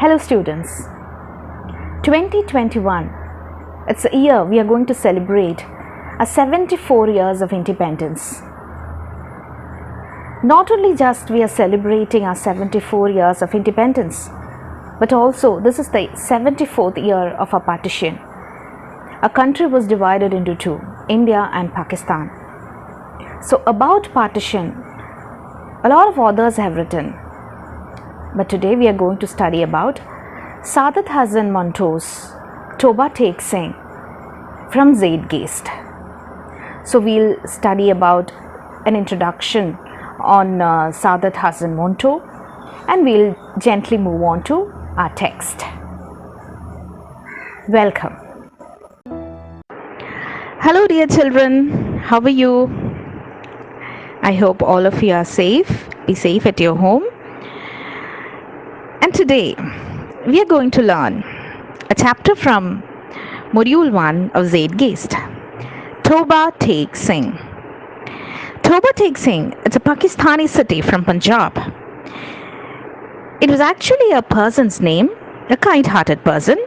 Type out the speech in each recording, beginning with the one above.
Hello students, 2021, it's a year we are going to celebrate our 74 years of independence. Not only just we are celebrating our 74 years of independence, but also this is the 74th year of our partition. Our country was divided into two, India and Pakistan. So about partition, a lot of authors have written. But today we are going to study about Saadat Hasan Manto's Toba takes Singh from Zeitgeist. So we'll study about an introduction on Saadat Hasan Manto, and we'll gently move on to our text. Welcome. Hello dear children, how are you? I hope all of you are safe. Be safe at your home. And today we are going to learn a chapter from Module 1 of Zeitgeist, Toba takes Singh. Toba takes Singh, it's a Pakistani city from Punjab. It was actually a person's name, a kind-hearted person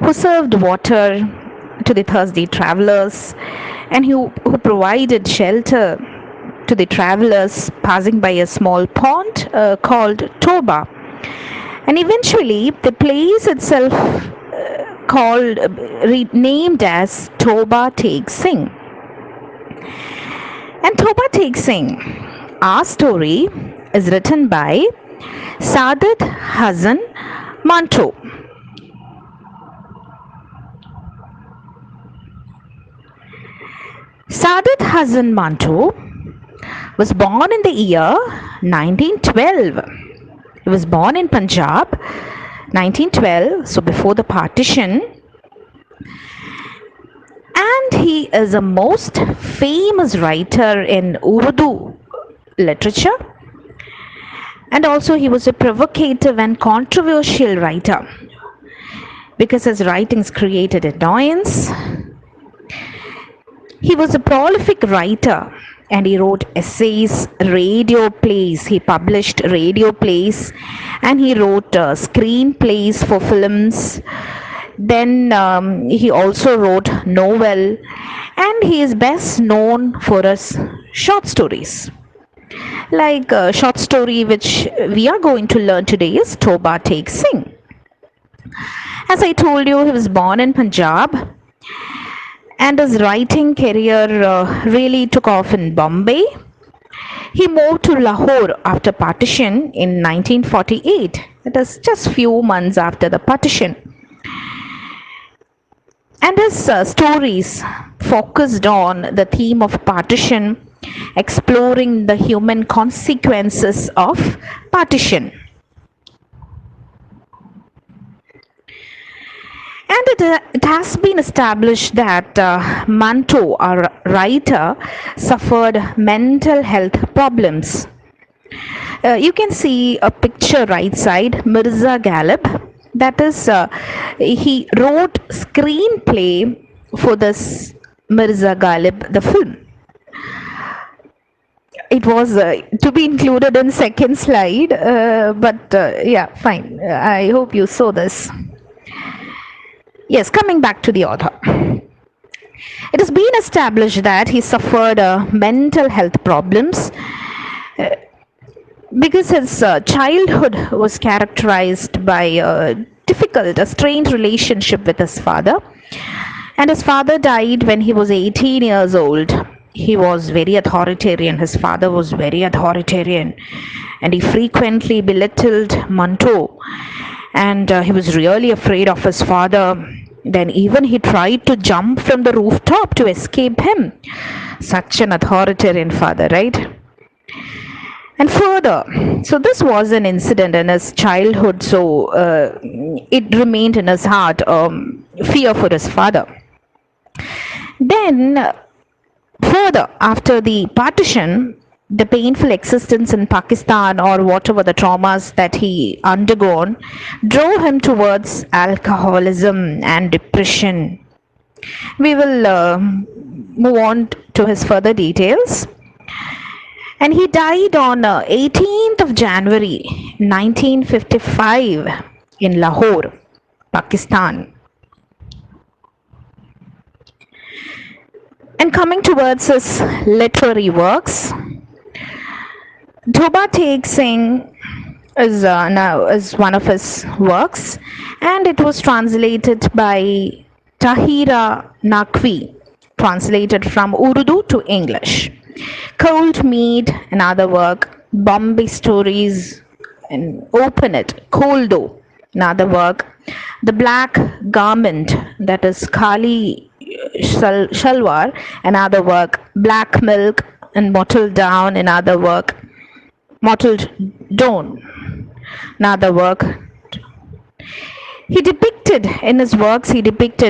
who served water to the thirsty travelers and who provided shelter to the travelers passing by a small pond called Toba. And eventually the place itself renamed as Toba takes Singh. And Toba takes Singh, our story is written by Saadat Hasan Manto. Saadat Hasan Manto was born in the year 1912. He was born in Punjab, 1912, so before the partition. And he is a most famous writer in Urdu literature. And also he was a provocative and controversial writer because his writings created annoyance. He was a prolific writer and he wrote essays, radio plays. He published radio plays and he wrote screenplays for films. Then he also wrote novel, and he is best known for his short stories. Like a short story which we are going to learn today is Toba takes Singh. As I told you, he was born in Punjab. And his writing career really took off in Bombay. He moved to Lahore after partition in 1948. It is just few months after the partition. And his stories focused on the theme of partition, exploring the human consequences of partition. And it has been established that Manto, our writer, suffered mental health problems. You can see a picture right side, Mirza Ghalib. That is, he wrote screenplay for this Mirza Ghalib, the film. It was to be included in second slide, but yeah, fine. I hope you saw this. Yes, coming back to the author. It has been established that he suffered mental health problems because his childhood was characterized by a strained relationship with his father. And his father died when he was 18 years old. He was very authoritarian. His father was very authoritarian. And he frequently belittled Manto. And he was really afraid of his father. Then even he tried to jump from the rooftop to escape him. Such an authoritarian father, right? And further, so this was an incident in his childhood, so it remained in his heart, fear for his father. Then, further, after the partition, the painful existence in Pakistan or whatever the traumas that he undergone drove him towards alcoholism and depression. We will move on to his further details. And he died on 18th of January 1955 in Lahore, Pakistan. And coming towards his literary works, Toba Singh is one of his works, and it was translated by Tahira Naqvi, translated from Urdu to English. Cold Meat, another work. Bombay Stories, and Open It, Coldo, another work. The Black Garment, that is Kali Shalwar, another work. Black Milk and Mottled Down, another work. Mottled Dawn, another work. He depicted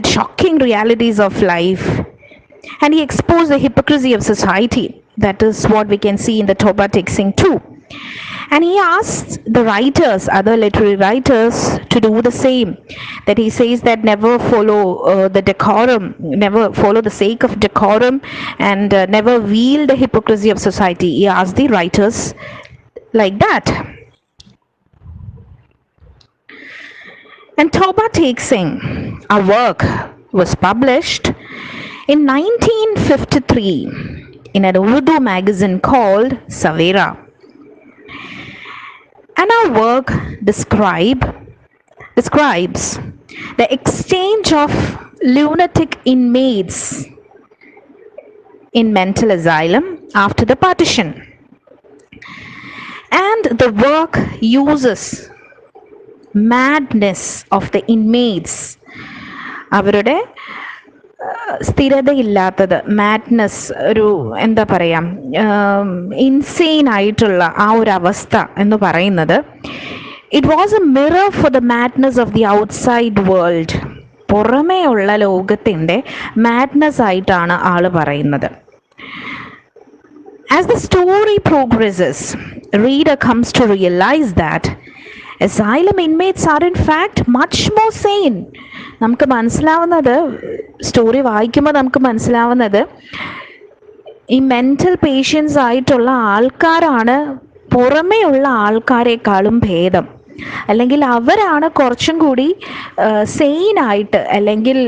shocking realities of life, and he exposed the hypocrisy of society. That is what we can see in the Toba Singh too. And he asked the writers, other literary writers, to do the same. That he says that never follow the decorum, never follow the sake of decorum, and never wield the hypocrisy of society. He asked the writers like that. And Toba Singh, a work, was published in 1953 in an Urdu magazine called Savera. And our work describes the exchange of lunatic inmates in mental asylum after the partition. And the work uses madness of the inmates, അവരുടെ സ്ഥിരതയില്ലാത്തത്, madness, ഒരു എന്താ പറയാ, insane ആയിട്ടുള്ള ആ ഒരു അവസ്ഥ എന്ന് പറയുന്നത്, it was A mirror for the madness of the outside world. പുറമേ ഉള്ള ലോകത്തിൻ്റെ മാഡ്നസ് ആയിട്ടാണ് ആള് പറയുന്നത്. As the story progresses, reader comes to realize that asylum inmates are in fact much more sane. നമുക്ക് മനസ്സിലാവുന്നത്, സ്റ്റോറി വായിക്കുമ്പോൾ നമുക്ക് മനസ്സിലാവുന്നത്, ഈ മെൻ്റൽ പേഷ്യൻസ് ആയിട്ടുള്ള ആൾക്കാരാണ് പുറമേ ഉള്ള ആൾക്കാരെക്കാളും ഭേദം. അല്ലെങ്കിൽ അവരാണ് കുറച്ചും കൂടി സെയിനായിട്ട്, അല്ലെങ്കിൽ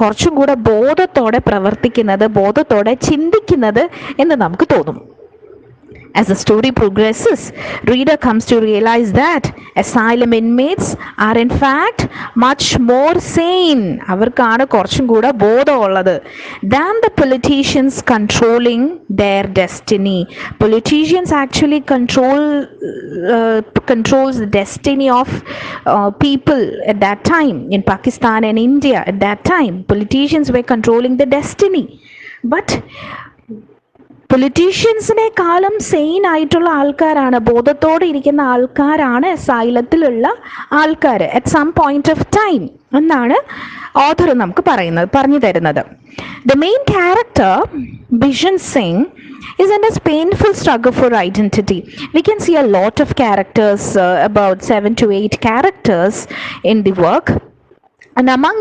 കുറച്ചും കൂടെ ബോധത്തോടെ പ്രവർത്തിക്കുന്നത്, ബോധത്തോടെ ചിന്തിക്കുന്നത് എന്ന് നമുക്ക് തോന്നും. As the story progresses, reader comes to realize that asylum inmates are in fact much more sane. അവർക്കാണ് കുറച്ചും കൂടെ ബോധമുള്ളത് than the politicians controlling their destiny. Politicians actually controls the destiny of people at that time in Pakistan and India. At that time, politicians were controlling the destiny. But പൊളിറ്റീഷ്യൻസിനെക്കാളും സെയിൻ ആയിട്ടുള്ള ആൾക്കാരാണ്, ബോധത്തോടെ ഇരിക്കുന്ന ആൾക്കാരാണ് അസൈലത്തിലുള്ള ആൾക്കാർ at some point of time എന്നാണ് author നമുക്ക് പറഞ്ഞു തരുന്നത്. The main character Bishan Singh is in a painful struggle for identity. We can see a lot of characters, about 7 to 8 characters in the work, and among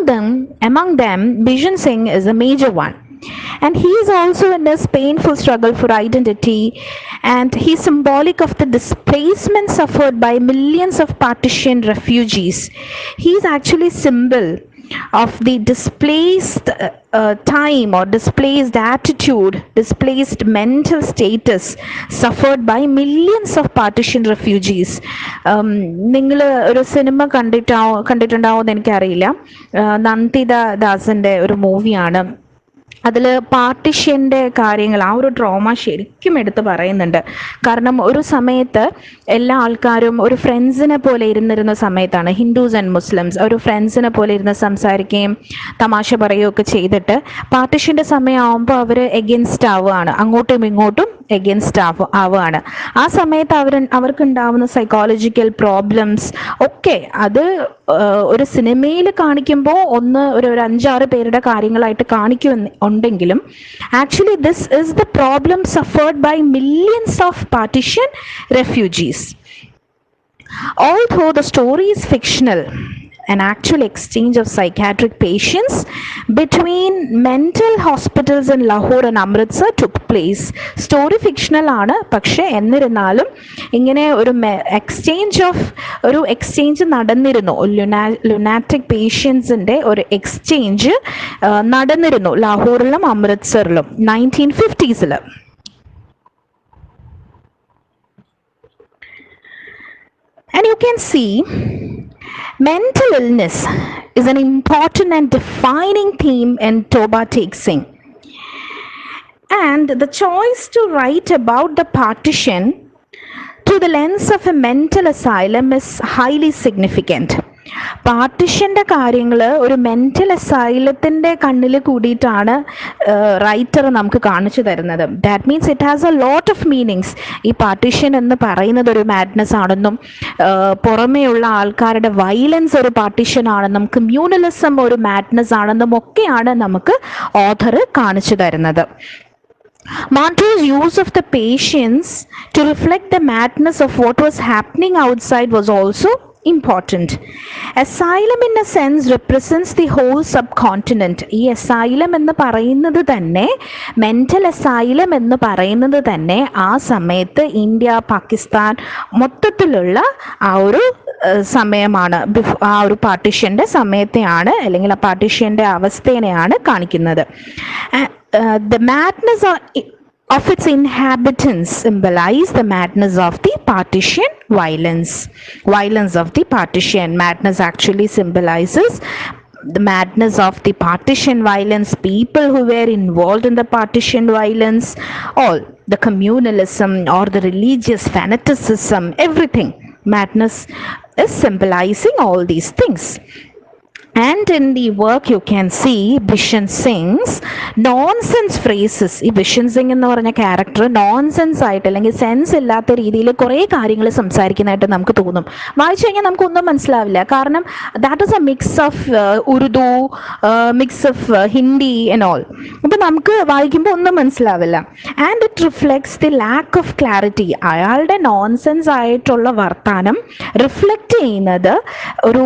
them Bijan Singh is a major one. And he is also in this painful struggle for identity, and he is symbolic of the displacement suffered by millions of partition refugees. He is actually symbol of the displaced time or displaced attitude, displaced mental status suffered by millions of partition refugees. നിങ്ങൾ ഒരു cinema കണ്ടിട്ടുണ്ടാവും എന്ന് എനിക്കറിയില്ല. നന്ദിത ദാസിൻ്റെ ഒരു മൂവിയാണ്. അതിൽ പാർട്ടിഷ്യൻ്റെ കാര്യങ്ങൾ, ആ ഒരു ട്രോമ ശരിക്കും എടുത്ത് പറയുന്നുണ്ട്. കാരണം ഒരു സമയത്ത് എല്ലാ ആൾക്കാരും ഒരു ഫ്രണ്ട്സിനെ പോലെ ഇരുന്നിരുന്ന സമയത്താണ്, ഹിന്ദുസ് ആൻഡ് മുസ്ലിംസ് ഒരു ഫ്രണ്ട്സിനെ പോലെ ഇരുന്ന് സംസാരിക്കുകയും തമാശ പറയുകയൊക്കെ ചെയ്തിട്ട് പാർട്ടിഷ്യൻ്റെ സമയമാകുമ്പോൾ അവർ എഗെൻസ്റ്റ് ആവുകയാണ്, അങ്ങോട്ടും ഇങ്ങോട്ടും എഗെൻസ്റ്റ് ആവുകയാണ്. ആ സമയത്ത് അവർക്കുണ്ടാവുന്ന സൈക്കോളജിക്കൽ പ്രോബ്ലംസ് ഒക്കെ അത് ഒരു സിനിമയിൽ കാണിക്കുമ്പോൾ ഒരു 5-6 പേരുടെ കാര്യങ്ങളായിട്ട് കാണിക്കുന്നുണ്ടെങ്കിലും actually this is the problem suffered by millions of partition refugees. Although the story is fictional, an actual exchange of psychiatric patients between mental hospitals in Lahore and Amritsar took place. Story fictional ആണ്, പക്ഷെ എന്നിരുന്നാലും ഇങ്ങനെ ഒരു exchange നടന്നിരുന്നു. Lunatic പേഷ്യൻസിന്റെ ഒരു exchange നടന്നിരുന്നു ലാഹോറിലും അമൃത്സറിലും 1950s. And you can see mental illness is an important and defining theme in Toba Takes Singh. And the choice to write about the partition through the lens of a mental asylum is highly significant. പാർട്ടിഷൻ്റെ കാര്യങ്ങൾ ഒരു mental അസൈലത്തിൻ്റെ കണ്ണിൽ കൂടിയിട്ടാണ് writer നമുക്ക് കാണിച്ചു തരുന്നത്. That means it has a lot of meanings. ഈ partition എന്ന് പറയുന്നത് ഒരു മാഡ്നസ് ആണെന്നും, പുറമേയുള്ള ആൾക്കാരുടെ വയലൻസ് ഒരു പാർട്ടിഷൻ ആണെന്നും, കമ്മ്യൂണലിസം ഒരു മാഡ്നസ് ആണെന്നും ഒക്കെയാണ് നമുക്ക് ഓഥർ കാണിച്ചു തരുന്നത്. Montreux's use of the patients to reflect the madness of what was happening outside was also important. Asylum in a sense represents the whole subcontinent. ഈ asylum എന്ന് പറയുന്നത് തന്നെ, മെൻ്റൽ asylum എന്ന് പറയുന്നത് തന്നെ ആ സമയത്ത് ഇന്ത്യ, പാകിസ്ഥാൻ മൊത്തത്തിലുള്ള ആ ഒരു സമയമാണ്. ആ ഒരു പാർട്ടിഷൻ്റെ സമയത്തെയാണ്, അല്ലെങ്കിൽ ആ പാർട്ടിഷൻ്റെ അവസ്ഥേനെയാണ് കാണിക്കുന്നത്. The madness of its inhabitants symbolize the madness of the partition violence of the partition. Madness actually symbolizes the madness of the partition violence, people who were involved in the partition violence, all the communalism or the religious fanaticism, everything. Madness is symbolizing all these things. And in the work you can see Bishan Singh's nonsense phrases. ഈ ബിഷൻ സിംഗ് എന്ന് പറഞ്ഞ character nonsense ആയിട്ട്, അല്ലെങ്കിൽ sense ഇല്ലാത്ത രീതിയിൽ കുറേ കാര്യങ്ങൾ സംസാരിക്കുന്നതായിട്ട് നമുക്ക് തോന്നും. വായിച്ചു കഴിഞ്ഞാൽ നമുക്കൊന്നും മനസ്സിലാവില്ല. കാരണം that is A mix of Urdu, mix of Hindi and all. അപ്പം നമുക്ക് വായിക്കുമ്പോൾ ഒന്നും മനസ്സിലാവില്ല. And it reflects the lack of clarity. അയാളുടെ നോൺസെൻസ് ആയിട്ടുള്ള വർത്താനം റിഫ്ലക്റ്റ് ചെയ്യുന്നത് ഒരു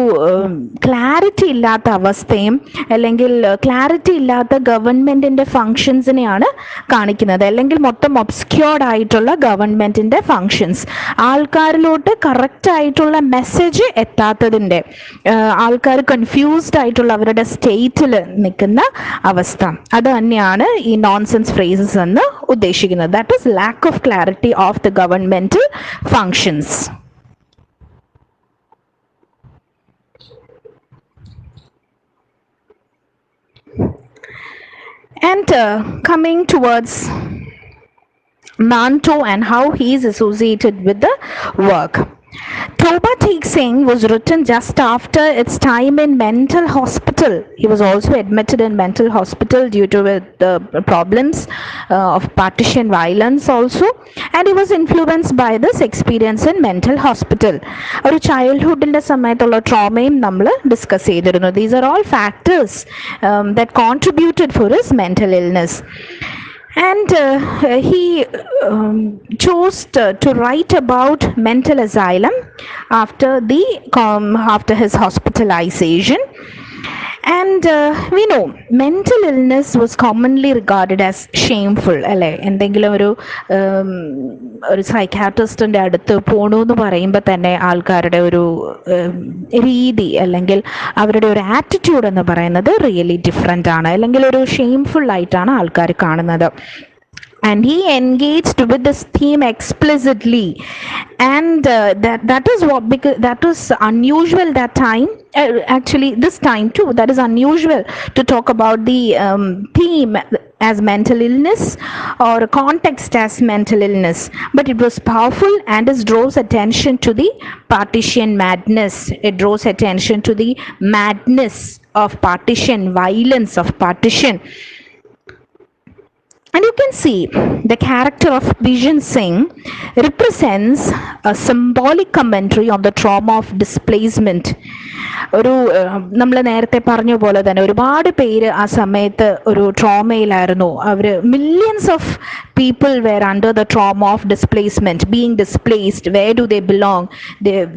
ക്ലാരിറ്റി ഇല്ലാത്ത അവസ്ഥയും, അല്ലെങ്കിൽ ക്ലാരിറ്റി ഇല്ലാത്ത ഗവൺമെൻറ്റിൻ്റെ ഫങ്ഷൻസിനെയാണ് കാണിക്കുന്നത്. അല്ലെങ്കിൽ മൊത്തം ഒബ്സ്ക്യൂർഡ് ആയിട്ടുള്ള ഗവൺമെൻറ്റിൻ്റെ ഫങ്ഷൻസ്, ആൾക്കാരിലോട്ട് കറക്റ്റായിട്ടുള്ള മെസ്സേജ് എത്താത്തതിൻ്റെ, ആൾക്കാർ കൺഫ്യൂസ്ഡ് ആയിട്ടുള്ള അവരുടെ സ്റ്റേറ്റിൽ നിൽക്കുന്ന അവസ്ഥ, അത് തന്നെയാണ് ഈ നോൺസെൻസ് ഫ്രേസസ് എന്ന് ഉദ്ദേശിക്കുന്നത്. That is lack of clarity of the governmental functions. And coming towards Manto and how he is associated with the work. Toba Takes Singh was written just after its time in mental hospital. He was also admitted in mental hospital due to the problems of partition violence also, and he was influenced by this experience in mental hospital. ഒരു ചൈൽഡ്ഹുഡിൻ്റെ സമയത്തുള്ള ട്രോമയും നമ്മൾ discuss ചെയ്തിരുന്നു. These are all factors that contributed for his mental illness. And he chose to write about mental asylum after his hospitalization. And we know mental illness was commonly regarded as shameful. അല്ലേ, എന്തെങ്കിലും ഒരു സൈക്കാട്രിസ്റ്റിൻ്റെ അടുത്ത് പോകണു എന്ന് പറയുമ്പോൾ തന്നെ ആൾക്കാരുടെ ഒരു രീതി, അല്ലെങ്കിൽ അവരുടെ ഒരു ആറ്റിറ്റ്യൂഡ് എന്ന് പറയുന്നത് റിയലി ഡിഫറെൻ്റ് ആണ്, അല്ലെങ്കിൽ ഒരു ഷെയിംഫുൾ ആയിട്ടാണ് ആൾക്കാർ കാണുന്നത്. And he engaged with this theme explicitly, and that is what, because that was unusual that time. Actually this time too, that is unusual to talk about the theme as mental illness or context as mental illness, but it was powerful, and it draws attention to the partition madness. It draws attention to the madness of partition, violence of partition. And you can see the character of Bijan Singh represents a symbolic commentary on the trauma of displacement. ഒരു നമ്മൾ നേരത്തെ പറഞ്ഞ പോലെ തന്നെ ഒരുപാട് പേര് ആ സമയത്ത് ഒരു ട്രോമയിലായിരുന്നു. അവർ millions of people were under the trauma of displacement, being displaced. Where do they belong,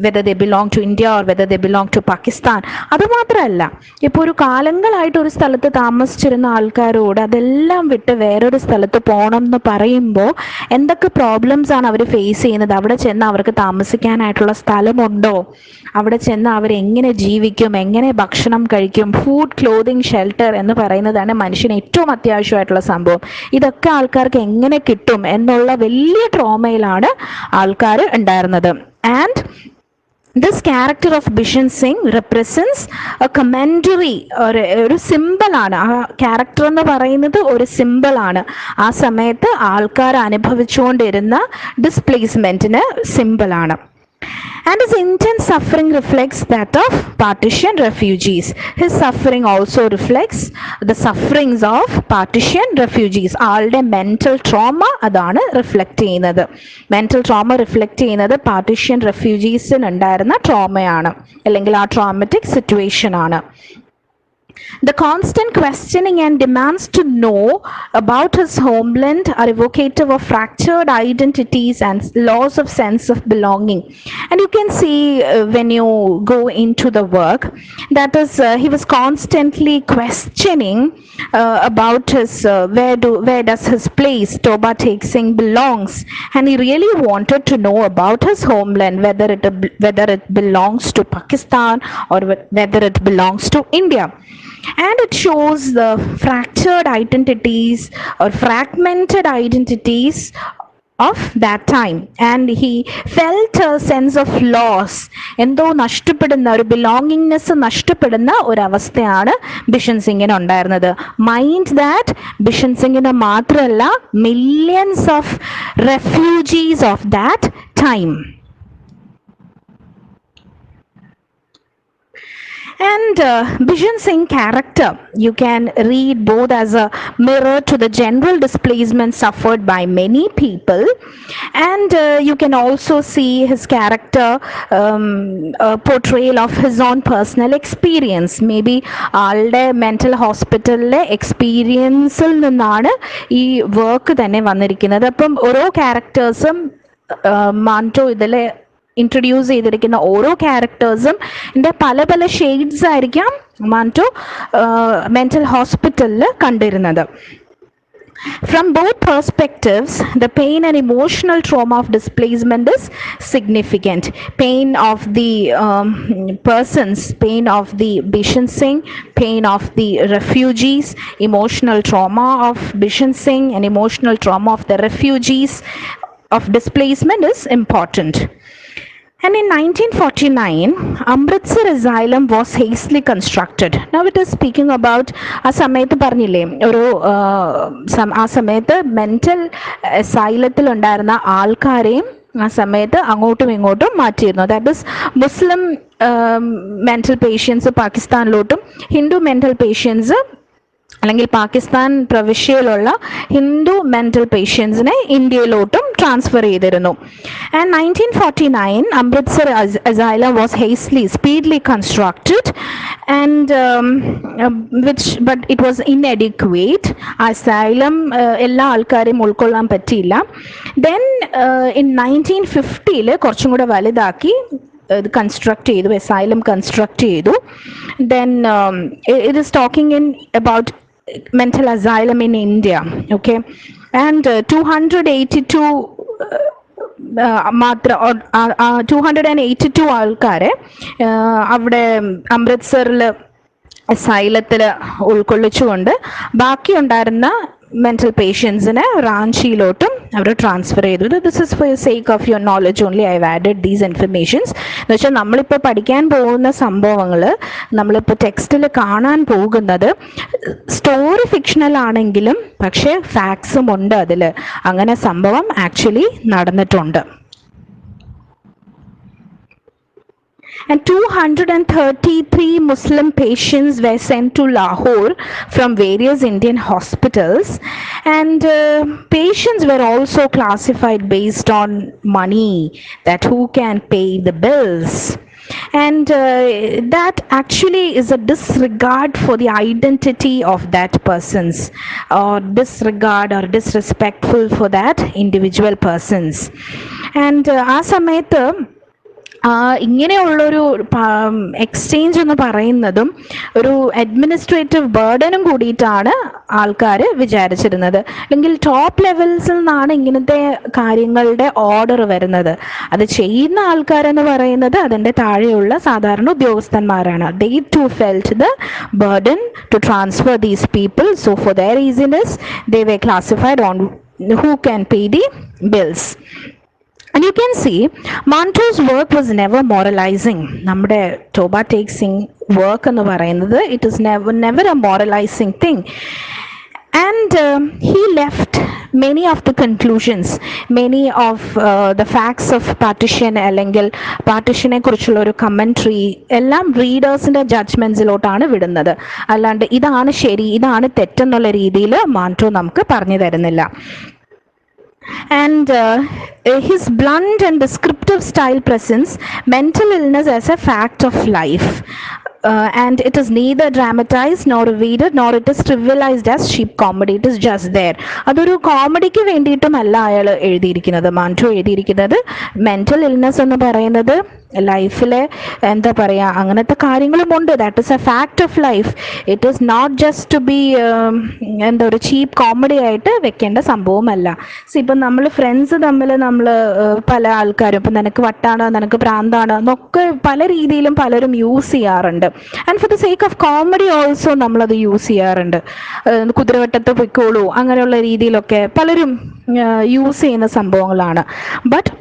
whether they belong to India or whether they belong to Pakistan. അതുമാത്രമല്ല, ഇപ്പോൾ ഒരു കാലങ്ങളായിട്ട് ഒരു സ്ഥലത്ത് താമസിച്ചിരുന്ന ആൾക്കാരോട് അതെല്ലാം വിട്ട് വേറൊരു സ്ഥലത്ത് പോകണം എന്ന് പറയുമ്പോൾ എന്തൊക്കെ പ്രോബ്ലംസ് ആണ് അവർ ഫേസ് ചെയ്യുന്നത്? അവിടെ ചെന്ന് അവർക്ക് താമസിക്കാനായിട്ടുള്ള സ്ഥലമുണ്ടോ? അവിടെ ചെന്ന് അവരെങ്ങനെ ജീവിക്കും? എങ്ങനെ ഭക്ഷണം കഴിക്കും? ഫുഡ്, ക്ലോതിങ്, ഷെൽട്ടർ എന്ന് പറയുന്നതാണ് മനുഷ്യന് ഏറ്റവും അത്യാവശ്യമായിട്ടുള്ള സംഭവം. ഇതൊക്കെ ആൾക്കാർക്ക് എങ്ങനെ കിട്ടും എന്നുള്ള വലിയ ട്രോമയിലാണ് ആൾക്കാർ ഉണ്ടായിരുന്നത്. And this character of Bishan Singh represents a commentary, ഒരു സിമ്പിളാണ്. ആ ക്യാരക്ടർ എന്ന് പറയുന്നത് ഒരു സിമ്പിളാണ്. ആ സമയത്ത് ആൾക്കാർ അനുഭവിച്ചുകൊണ്ടിരുന്ന ഡിസ്പ്ലേസ്മെന്റിന് സിമ്പിളാണ്. And his intense suffering reflects that of partition refugees. His suffering also reflects the sufferings of partition refugees. ആളുടെ മെന്റൽ ട്രോമ അതാണ് റിഫ്ലക്റ്റ് ചെയ്യുന്നത്. മെന്റൽ ട്രോമ റിഫ്ലക്റ്റ് ചെയ്യുന്നത് പാർട്ടിഷൻ റെഫ്യൂജീസിന് ഉണ്ടായിരുന്ന ട്രോമയാണ്, അല്ലെങ്കിൽ ആ ട്രോമാറ്റിക് സിറ്റുവേഷൻ ആണ്. The constant questioning and demands to know about his homeland are evocative of fractured identities and loss of sense of belonging. And you can see when you go into the work, that is, he was constantly questioning about his where does his place Toba Singh belongs, and he really wanted to know about his homeland, whether it belongs to Pakistan or whether it belongs to India. And it shows the fractured identities or fragmented identities of that time, and he felt a sense of loss. എന്തോ നഷ്ടപ്പെടുന്ന ഒരു belongingness നഷ്ടപ്പെടുന്ന ഒരവസ്ഥയാണ് ബിഷൻ സിംഗിന് ഉണ്ടായിരുന്നത്. Mind that Bishan സിംഗിന് മാത്രമല്ല, millions of refugees of that time. And Bijan Singh character you can read both as a mirror to the general displacement suffered by many people, and you can also see his character portrayal of his own personal experience. Maybe ആളുടെ mental ഹോസ്പിറ്റലിലെ എക്സ്പീരിയൻസിൽ നിന്നാണ് ഈ work തന്നെ വന്നിരിക്കുന്നത്. അപ്പം ഓരോ ക്യാരക്ടേഴ്സും മാൻറ്റോ ഇതിലെ introduce ചെയ്തിരിക്കുന്ന ഓരോ ക്യാരക്ടേഴ്സും പല പല ഷെയ്ഡ്സ് ആയിരിക്കാം മാൻറ്റോ മെൻ്റൽ ഹോസ്പിറ്റലിൽ കണ്ടിരുന്നത്. From both perspectives, the pain and emotional trauma of displacement is significant. Pain of the persons, pain of the Bishan Singh, pain of the refugees, emotional trauma of Bishan Singh and emotional trauma of the refugees of displacement is important. And in 1949, Amritsar Asylum was hastily constructed. Now it is speaking about ആ സമയത്ത് പറഞ്ഞില്ലേ, ഒരു ആ സമയത്ത് mental അസൈലത്തിൽ ഉണ്ടായിരുന്ന ആൾക്കാരെയും ആ സമയത്ത് അങ്ങോട്ടും ഇങ്ങോട്ടും മാറ്റിയിരുന്നു. That is Muslim mental patients പാകിസ്ഥാനിലോട്ടും ഹിന്ദു മെൻ്റൽ പേഷ്യൻസ് അല്ലെങ്കിൽ പാകിസ്ഥാൻ പ്രവിശ്യയിലുള്ള ഹിന്ദു മെൻ്റൽ പേഷ്യൻസിനെ ഇന്ത്യയിലോട്ടും ട്രാൻസ്ഫർ ചെയ്തിരുന്നു. And 1949 Amritsar Asylum was speedily constructed, and but it was inadequate. Asylum എല്ലാ ആൾക്കാരെയും ഉൾക്കൊള്ളാൻ പറ്റിയില്ല. Then in 1950 കുറച്ചും കൂടെ വലുതാക്കി construct ചെയ്തു, asylum construct ചെയ്തു. Then it is talking about mental asylum in India, okay, and 282 മാത്ര 282 ആൾക്കാരെ അവിടെ അമൃത്സറിൽ അസൈലത്തിൽ ഉൾക്കൊള്ളിച്ചുകൊണ്ട് ബാക്കി ഉണ്ടായിരുന്ന മെൻ്റൽ പേഷ്യൻസിനെ റാഞ്ചിയിലോട്ടും അവർ ട്രാൻസ്ഫർ ചെയ്തു. This is for sake of your knowledge only I have added these informations. എന്ന് വെച്ചാൽ നമ്മളിപ്പോൾ പഠിക്കാൻ പോകുന്ന സംഭവങ്ങൾ, നമ്മളിപ്പോൾ ടെക്സ്റ്റിൽ കാണാൻ പോകുന്നത് സ്റ്റോറി ഫിക്ഷണൽ ആണെങ്കിലും പക്ഷേ ഫാക്ട്സും ഉണ്ട് അതിൽ. അങ്ങനെ സംഭവം ആക്ച്വലി നടന്നിട്ടുണ്ട്. And 233 Muslim patients were sent to Lahore from various Indian hospitals, and patients were also classified based on money, that who can pay the bills. And that actually is a disregard for the identity of that person's, or disregard or disrespectful for that individual persons. And ആ സമയത്ത് ഇങ്ങനെയുള്ളൊരു exchange എന്ന് പറയുന്നതും ഒരു administrative ബേർഡനും കൂടിയിട്ടാണ് ആൾക്കാർ വിചാരിച്ചിരുന്നത്. അല്ലെങ്കിൽ ടോപ്പ് ലെവൽസിൽ നിന്നാണ് ഇങ്ങനത്തെ കാര്യങ്ങളുടെ ഓർഡർ വരുന്നത്. അത് ചെയ്യുന്ന ആൾക്കാരെന്ന് പറയുന്നത് അതിൻ്റെ താഴെയുള്ള സാധാരണ ഉദ്യോഗസ്ഥന്മാരാണ്. They too felt the burden to transfer these people. So for their easiness they were classified on who can pay the bills. And you can see Manto's work was never moralizing. നമ്മുടെ Toba takes Singh work എന്ന് പറയുന്നത്, it is never a moralizing thing. And he left many of the conclusions, many of the facts of partition, അല്ലെങ്കിൽ പാർട്ടിഷനെ കുറിച്ചുള്ള ഒരു commentary എല്ലാം റീഡേഴ്സിൻ്റെ ജഡ്ജ്മെൻറ്റ്സിലോട്ടാണ് വിടുന്നത്. അല്ലാണ്ട് ഇതാണ് ശരി ഇതാണ് തെറ്റെന്നുള്ള രീതിയിൽ മാൻറ്റോ നമുക്ക് പറഞ്ഞു തരുന്നില്ല. And his blunt and descriptive style presents mental illness as a fact of life. And it is neither dramatized nor evaded nor it is trivialized as cheap comedy. It is just there. അതൊരു കോമഡിക്ക് വേണ്ടിയിട്ടുമല്ല അയാൾ എഴുതിയിരിക്കുന്നത്, മാൻറ്റോ എഴുതിയിരിക്കുന്നത്. Mental illness എന്ന് പറയുന്നത് ലൈഫിലെ എന്താ പറയുക അങ്ങനത്തെ കാര്യങ്ങളുമുണ്ട്. That is a fact of life. It is not just to be എന്താ ഒരു ചീപ്പ് കോമഡി ആയിട്ട് വെക്കേണ്ട സംഭവമല്ല. സോ ഇപ്പം നമ്മൾ ഫ്രണ്ട്സ് തമ്മിൽ നമ്മൾ പല ആൾക്കാരും ഇപ്പം നിനക്ക് വട്ടാണ് നിനക്ക് പ്രാന്താണ് എന്നൊക്കെ പല രീതിയിലും പലരും യൂസ് ചെയ്യാറുണ്ട്. And for the sake of comedy also നമ്മളത് യൂസ് ചെയ്യാറുണ്ട്. കുതിരവട്ടത്ത് പൊയ്ക്കോളൂ അങ്ങനെയുള്ള രീതിയിലൊക്കെ പലരും യൂസ് ചെയ്യുന്ന സംഭവങ്ങളാണ്. But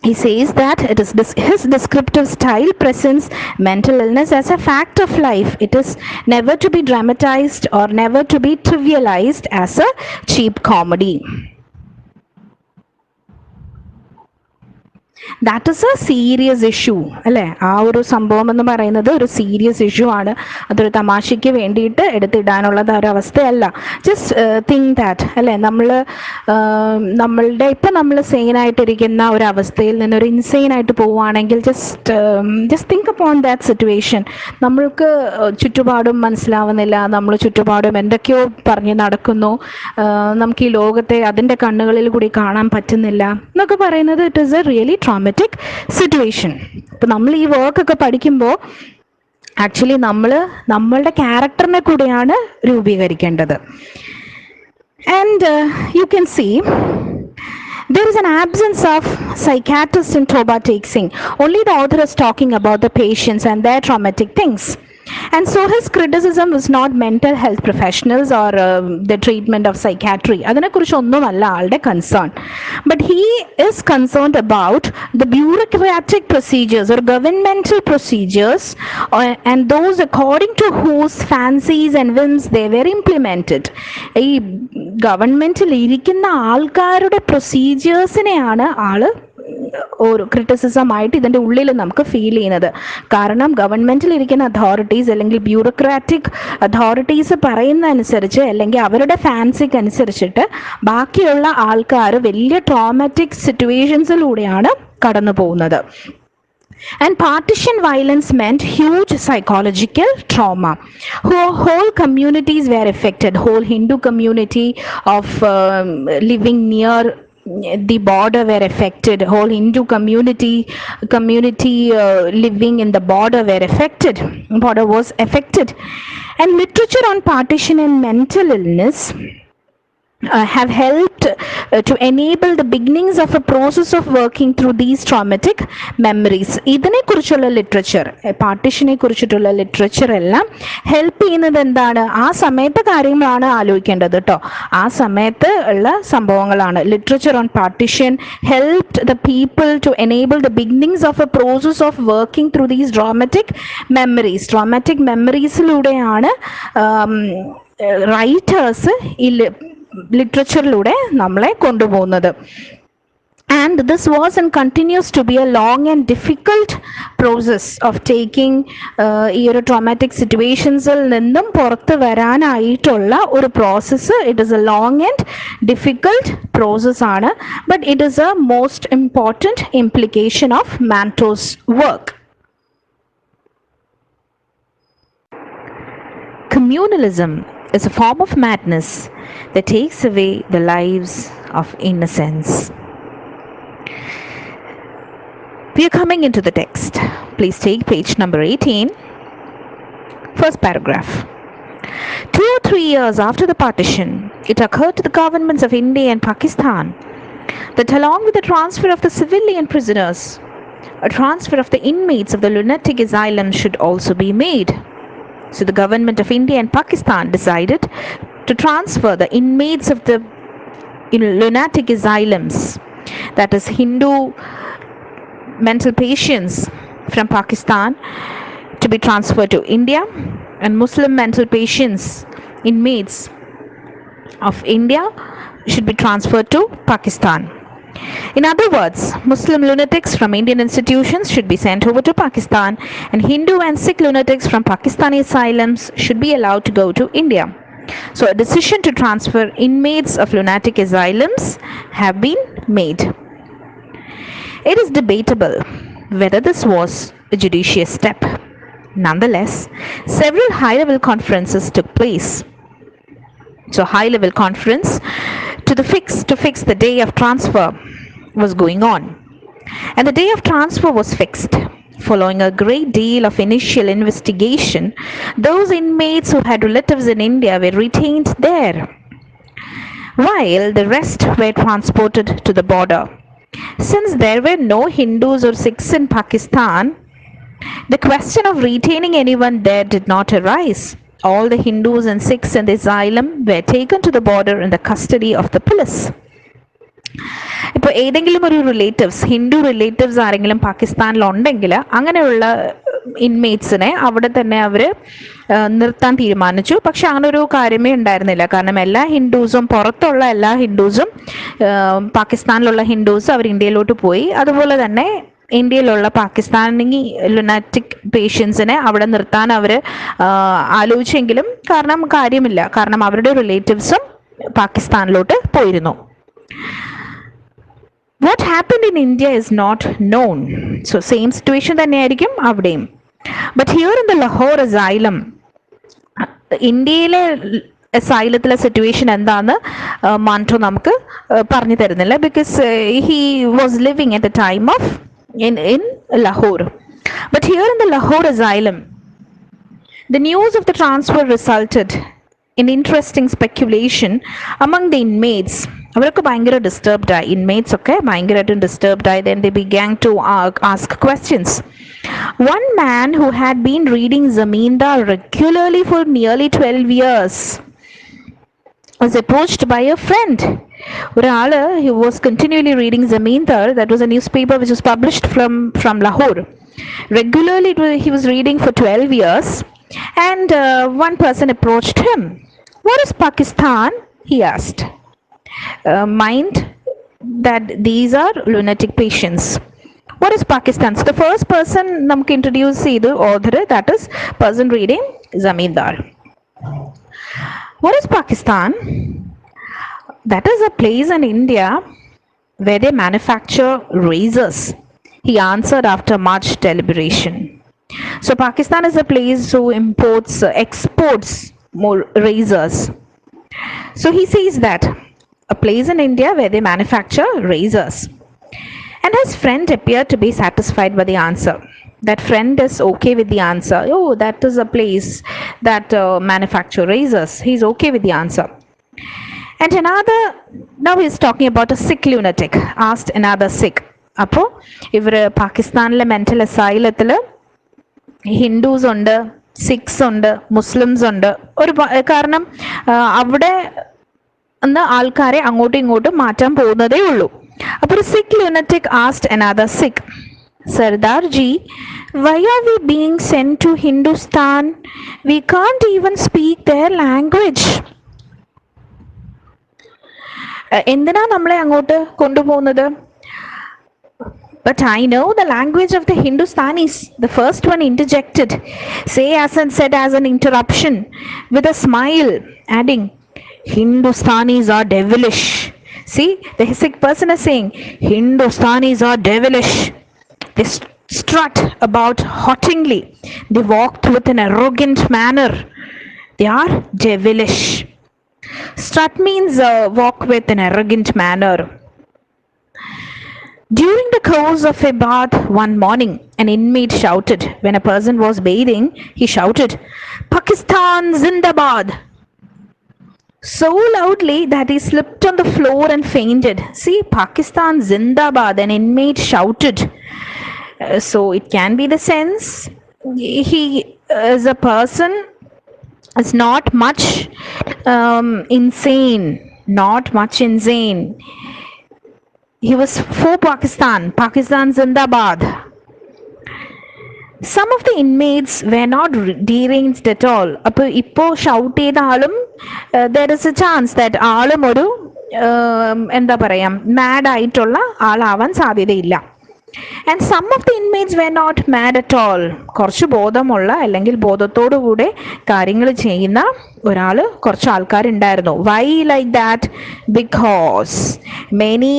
he says that it is his descriptive style presents mental illness as a fact of life. It is never to be dramatized or never to be trivialized as a cheap comedy. That is A serious issue അല്ലേ? ആ ഒരു സംഭവം എന്ന് പറയുന്നത് ഒരു serious issue ആണ്. അതൊരു തമാശയ്ക്ക് വേണ്ടിയിട്ട് എടുത്തിടാനുള്ളത് ഒരവസ്ഥയല്ല. ജസ്റ്റ് തിങ്ക് ദാറ്റ് അല്ലേ, നമ്മളുടെ ഇപ്പം നമ്മൾ സെയിനായിട്ടിരിക്കുന്ന ഒരു അവസ്ഥയിൽ നിന്നൊരു ഇൻസെയിനായിട്ട് പോവുകയാണെങ്കിൽ just think upon that situation. നമ്മൾക്ക് ചുറ്റുപാടും മനസ്സിലാവുന്നില്ല, നമ്മൾ ചുറ്റുപാടും എന്തൊക്കെയോ പറഞ്ഞ് നടക്കുന്നു, നമുക്ക് ഈ ലോകത്തെ അതിൻ്റെ കണ്ണുകളിൽ കൂടി കാണാൻ പറ്റുന്നില്ല എന്നൊക്കെ പറയുന്നത് it is a really traumatic situation. ഇപ്പം നമ്മൾ ഈ വർക്കൊക്കെ പഠിക്കുമ്പോൾ ആക്ച്വലി നമ്മളുടെ ക്യാരക്ടറിനെ കൂടിയാണ് രൂപീകരിക്കേണ്ടത്. And you can see there is an absence of psychiatrist in Toba takes Singh. Only the author is talking about the patients and their traumatic things. And so his criticism was not mental health professionals or the treatment of psychiatry. അതിനെക്കുറിച്ച് ഒന്നുമല്ല ആളുടെ concern. But he is concerned about the bureaucratic procedures or governmental procedures and those according to whose fancies and whims they were implemented. ഈ ഗവൺമെൻറ്റിൽ ഇരിക്കുന്ന ആൾക്കാരുടെ പ്രൊസീജിയേഴ്സിനെയാണ് ആള് ഒരു ക്രിറ്റിസിസമായിട്ട് ഇതിൻ്റെ ഉള്ളിൽ നമുക്ക് ഫീൽ ചെയ്യുന്നത്. കാരണം ഗവൺമെൻറ്റിൽ ഇരിക്കുന്ന അതോറിറ്റീസ് അല്ലെങ്കിൽ ബ്യൂറോക്രാറ്റിക് അതോറിറ്റീസ് പറയുന്ന അനുസരിച്ച് അല്ലെങ്കിൽ അവരുടെ ഫാൻസിക്ക് അനുസരിച്ചിട്ട് ബാക്കിയുള്ള ആൾക്കാർ വലിയ ട്രോമാറ്റിക് സിറ്റുവേഷൻസിലൂടെയാണ് കടന്നു പോകുന്നത്. And partition violence meant huge psychological trauma. Whole communities were affected. Whole Hindu community of living near the border were affected. Whole Hindu community living in the border was affected. And literature on partition and mental illness have helped to enable the beginnings of a process of working through these traumatic memories. ഇതിനെക്കുറിച്ചുള്ള literature, പാർട്ടിഷനെ കുറിച്ചിട്ടുള്ള literature എല്ലാം help ചെയ്യുന്നത് എന്താണ്? ആ സമയത്തെ കാര്യങ്ങളാണ് ആലോചിക്കേണ്ടത് കേട്ടോ. ആ സമയത്ത് ഉള്ള സംഭവങ്ങളാണ്. Literature on partition helped the people to enable the beginnings of a process of working through these traumatic memories. Traumatic മെമ്മറീസിലൂടെയാണ് റൈറ്റേഴ്സ് ഈ ലിറ്ററേച്ചറിലൂടെ നമ്മളെ കൊണ്ടുപോകുന്നത്. And this was and continues to be a long and difficult process of taking ഈ ഒരു traumatic സിറ്റുവേഷൻസിൽ നിന്നും പുറത്ത് വരാനായിട്ടുള്ള ഒരു process. It is a long and difficult process ആണ്. But it is a most important implication of Manto's work. Communalism is a form of madness that takes away the lives of innocents. We are coming into the text. Please take page number 18, first paragraph. 2 or 3 years after the partition, it occurred to the governments of India and Pakistan that along with the transfer of the civilian prisoners, a transfer of the inmates of the lunatic asylum should also be made. So the government of India and Pakistan decided to transfer the inmates of the lunatic asylums, that is Hindu mental patients from Pakistan, to be transferred to India, and Muslim mental patients, inmates of India, should be transferred to Pakistan. In other words, Muslim lunatics from Indian institutions should be sent over to Pakistan, and Hindu and Sikh lunatics from Pakistani asylums should be allowed to go to India. So a decision to transfer inmates of lunatic asylums have been made. It is debatable whether this was a judicious step. Nonetheless, several high-level conferences took place. So high-level conference to fix the day of transfer was going on. And the day of transfer was fixed. Following a great deal of initial investigation, those inmates who had relatives in India were retained there, while the rest were transported to the border. Since there were no Hindus or Sikhs in Pakistan, the question of retaining anyone there did not arise. All the Hindus and Sikhs in the asylum were taken to the border in the custody of the police. ഇപ്പോൾ ഏതെങ്കിലും ഒരു relatives, Hindu relatives ആരെങ്കിലും പാകിസ്ഥാനിലുണ്ടെങ്കിൽ അങ്ങനെയുള്ള ഇൻമേറ്റ്സിനെ അവിടെ തന്നെ അവർ നിർത്താൻ തീരുമാനിച്ചു. പക്ഷെ അങ്ങനൊരു കാര്യമേ ഉണ്ടായിരുന്നില്ല. കാരണം എല്ലാ ഹിന്ദുസും, പുറത്തുള്ള എല്ലാ ഹിന്ദുസും, പാകിസ്ഥാനിലുള്ള ഹിന്ദുസ് അവർ ഇന്ത്യയിലോട്ട് പോയി. അതുപോലെ തന്നെ ഇന്ത്യയിലുള്ള പാകിസ്ഥാനി ലുനാറ്റിക് പേഷ്യൻസിനെ അവിടെ നിർത്താൻ അവർ ആലോചിച്ചെങ്കിലും കാര്യമില്ല. കാരണം അവരുടെ റിലേറ്റീവ്സും പാകിസ്ഥാനിലോട്ട് പോയിരുന്നു. What happened in India is not known. So same situation തന്നെയായിരിക്കും അവിടെയും. But here in the Lahore asylum, ഇന്ത്യയിലെ അസൈലത്തിലെ സിറ്റുവേഷൻ എന്താന്ന് മാൻറ്റോ നമുക്ക് പറഞ്ഞു തരുന്നില്ല. Because he was living at the time of in Lahore. But here in the Lahore asylum, the news of the transfer resulted in interesting speculation among the inmates. അവരൊക്കെ ഭയങ്കര disturbed ആയി, inmates ഒക്കെ ഭയങ്കരമായിട്ടും disturbed ആയി. Then they began to ask questions. One man who had been reading Zamindar regularly for nearly 12 years was approached by a friend. ഒരാള്, he was continually reading Zamindar, that was a newspaper which was published from Lahore. Regularly he was reading for 12 years, and one person approached him. What is Pakistan? He asked. Mind that these are lunatic patients. What is Pakistan? So the first person namukku introduce ചെയ്തു author, that is person reading Zamindar. What is Pakistan? That is a place in India where they manufacture razors. He answered after much deliberation. So Pakistan is a place who exports more razors. So he says that a place in India where they manufacture razors. And his friend appeared to be satisfied by the answer. That friend is okay with the answer. Oh, that is a place that manufacture razors. He's okay with the answer. And another, now he's talking about a Sikh lunatic, asked another Sikh. അപ്പോൾ ഇവർ പാകിസ്ഥാനിലെ mental അസൈലത്തിൽ Hindus ഉണ്ട്, Sikhs ഉണ്ട്, Muslims ഉണ്ട്. കാരണം അവിടെ നിന്ന് ആൾക്കാരെ അങ്ങോട്ടും ഇങ്ങോട്ടും മാറ്റാൻ പോകുന്നതേ ഉള്ളൂ. അപ്പോൾ ഒരു Sikh lunatic asked another Sikh, Sardarji, why are we being sent to Hindustan? We can't even speak their language. എന്തിനാ നമ്മളെ അങ്ങോട്ട് കൊണ്ടുപോകുന്നത്? But I know the language of the Hindustanis. The first one interjected, say as and said as an interruption, with a smile, adding, Hindustanis are devilish. See, the sick person is saying, Hindustanis are devilish. They strut about haughtily. They walked with an arrogant manner. They are devilish. Strut means walk with an arrogant manner. During the course of a bath one morning, an inmate shouted. When a person was bathing, he shouted, Pakistan Zindabad! So loudly that he slipped on the floor and fainted. See, Pakistan Zindabad, an inmate shouted. So it can be the sense he is a person is not much insane, not much insane. He was for Pakistan, Pakistan Zindabad. Some of the inmates were not deranged at all. അപ്പോൾ ഇപ്പോൾ shout ചെയ്ത ആളും there is a chance that ആളും ഒരു എന്താ പറയാ mad ആയിട്ടുള്ള ആളാവാൻ സാധ്യതയില്ല. And some of the inmates were not mad at all. കുറച്ച് ബോധമുള്ള അല്ലെങ്കിൽ ബോധത്തോടു കൂടെ കാര്യങ്ങൾ ചെയ്യുന്ന കുറച്ച് ആൾക്കാരുണ്ടായിരുന്നു. Why like that? Because many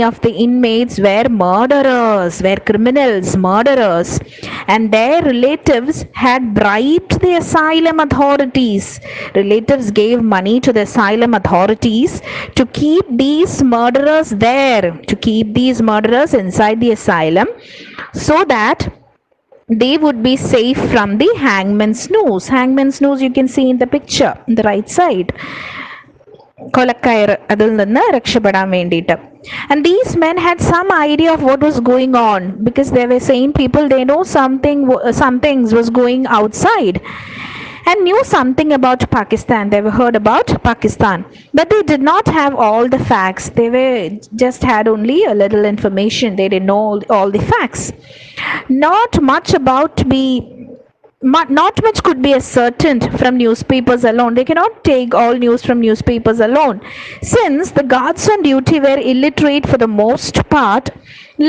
of the inmates were murderers, were criminals, murderers, and their relatives had bribed the asylum authorities. Relatives gave money to the asylum authorities to keep these murderers there, to keep these murderers inside the asylum, so that they would be safe from the hangman's noose. Hangman's noose you can see in the picture on the right side. കൊലക്കയർ അതിൽ നിന്ന് രക്ഷപ്പെടാൻ വേണ്ടിയിട്ട്. And these men had some idea of what was going on, because they were sane people. They know some things was going outside and knew something about Pakistan. They were heard about Pakistan, but they did not have all the facts. They were just had only a little information. They didn't know all the facts. Not much could be ascertained from newspapers alone. They cannot take all news from newspapers alone. Since the guards on duty were illiterate for the most part,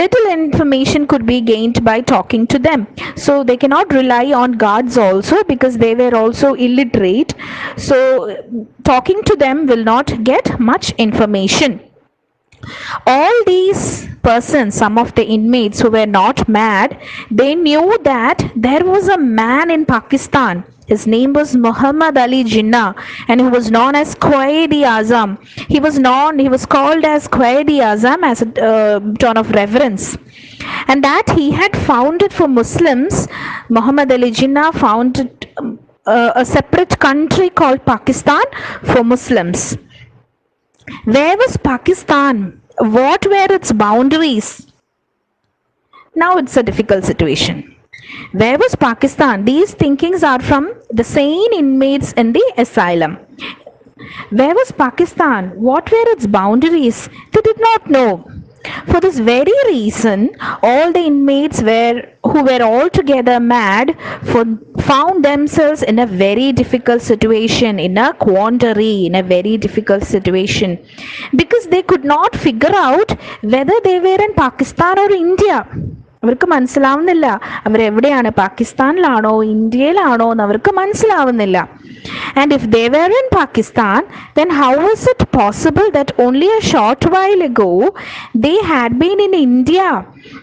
little information could be gained by talking to them. So they cannot rely on guards also, because they were also illiterate. So talking to them will not get much information. All these persons, some of the inmates who were not mad, they knew that there was a man in Pakistan. His name was Muhammad Ali Jinnah, and he was known as Quaid-e-Azam. He was called as Quaid-e-Azam as a tone of reverence. And that he had founded for Muslims. Muhammad Ali Jinnah founded a separate country called Pakistan for Muslims. Where was Pakistan? What were its boundaries? Now it's a difficult situation. Where was Pakistan? These thinkings are from the sane inmates in the asylum. Where was Pakistan? What were its boundaries? They did not know. For this very reason, all the inmates who were altogether mad found themselves in a very difficult situation, in a quandary, in a very difficult situation, because they could not figure out whether they were in Pakistan or India. അവർക്ക് മനസ്സിലാവുന്നില്ല അവരെവിടെയാണ്, പാകിസ്ഥാനിലാണോ ഇന്ത്യയിലാണോ എന്ന് അവർക്ക് മനസ്സിലാവുന്നില്ല. And if they were in Pakistan, then how is it possible that only a short while ago they had been in India?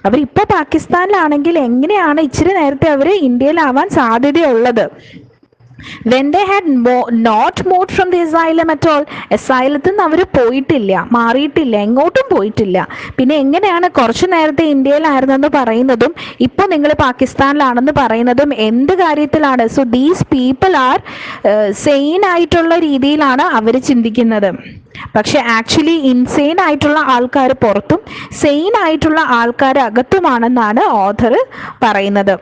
അവരിപ്പോൾ പാകിസ്ഥാനിലാണെങ്കിൽ എങ്ങനെയാണ് ഇച്ചിരി നേരത്തെ അവർ ഇന്ത്യയിലാവാൻ സാധ്യതയുള്ളത്? When they had not moved from the asylum at all, asylത്തിൽ നിന്ന് അവർ പോയിട്ടില്ല, മാറിയിട്ടില്ല, എങ്ങോട്ടും പോയിട്ടില്ല. പിന്നെ എങ്ങനെയാണ് കുറച്ചു നേരത്തെ ഇന്ത്യയിലായിരുന്നെന്ന് പറയുന്നതും ഇപ്പോൾ നിങ്ങൾ പാകിസ്ഥാനിലാണെന്ന് പറയുന്നതും എന്ത് കാര്യത്തിലാണ്? സോ ദീസ് പീപ്പിൾ ആർ സെയിൻ ആയിട്ടുള്ള രീതിയിലാണ് അവർ ചിന്തിക്കുന്നത്. പക്ഷെ ആക്ച്വലി ഇൻസെയിൻ ആയിട്ടുള്ള ആൾക്കാർ പുറത്തും സെയിൻ ആയിട്ടുള്ള ആൾക്കാർ അകത്തുമാണെന്നാണ് ഓഥർ പറയുന്നത്.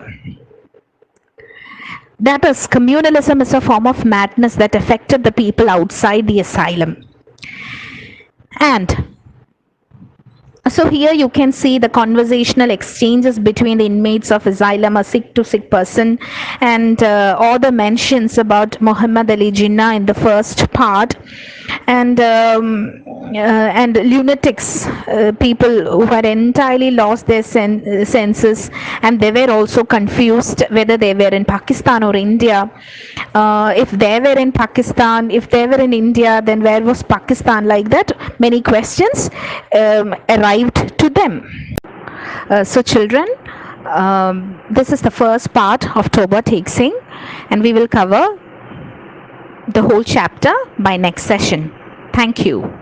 That is, communalism is a form of madness that affected the people outside the asylum. And so here you can see the conversational exchanges between the inmates of asylum, a sick to sick person, and all the mentions about Muhammad Ali Jinnah in the first part. And lunatics, people who had entirely lost their senses, and they were also confused whether they were in Pakistan or India. If they were in Pakistan, if they were in India, then where was Pakistan? Like that, many questions arrived to them. So, children, this is the first part of Toba Take Singh, and we will cover the whole chapter by next session. Thank you.